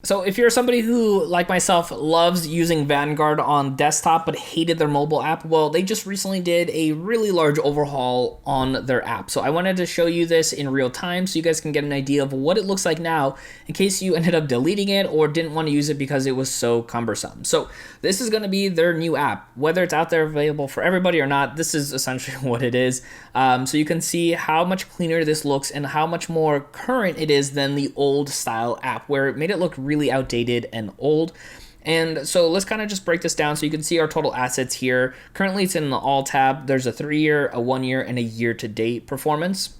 So if you're somebody who, like myself, loves using Vanguard on desktop but hated their mobile app, well, they just recently did a really large overhaul on their app. So I wanted to show you this in real time so you guys can get an idea of what it looks like now in case you ended up deleting it or didn't want to use it because it was so cumbersome. So this is going to be their new app. Whether it's out there available for everybody or not, this is essentially what it is. So you can see how much cleaner this looks and how much more current it is than the old style app where it made it look really outdated and old. And so let's kind of just break this down so you can see our total assets here. Currently it's in the all tab. There's a 3-year, a 1-year, and a year-to-date performance,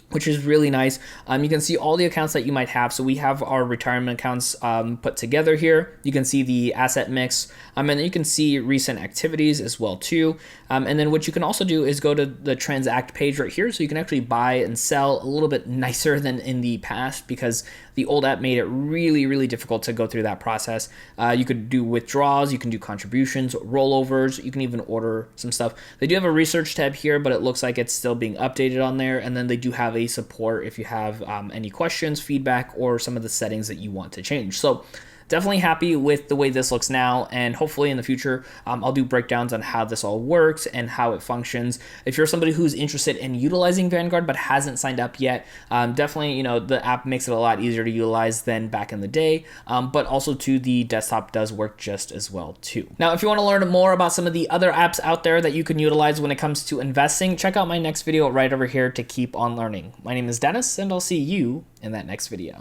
which is really nice. You can see all the accounts that you might have. So we have our retirement accounts put together here. You can see the asset mix, and then you can see recent activities as well too. And then what you can also do is go to the transact page right here. So you can actually buy and sell a little bit nicer than in the past because the old app made it really, really difficult to go through that process. You could do withdrawals, you can do contributions, rollovers, you can even order some stuff. They do have a research tab here, but it looks like it's still being updated on there. And then they do have a support if you have any questions, feedback, or some of the settings that you want to change. So definitely happy with the way this looks now, and hopefully in the future I'll do breakdowns on how this all works and how it functions. If you're somebody who's interested in utilizing Vanguard but hasn't signed up yet, definitely the app makes it a lot easier to utilize than back in the day, but also too the desktop does work just as well too. Now if you want to learn more about some of the other apps out there that you can utilize when it comes to investing, check out my next video right over here to keep on learning. My name is Dennis, and I'll see you in that next video.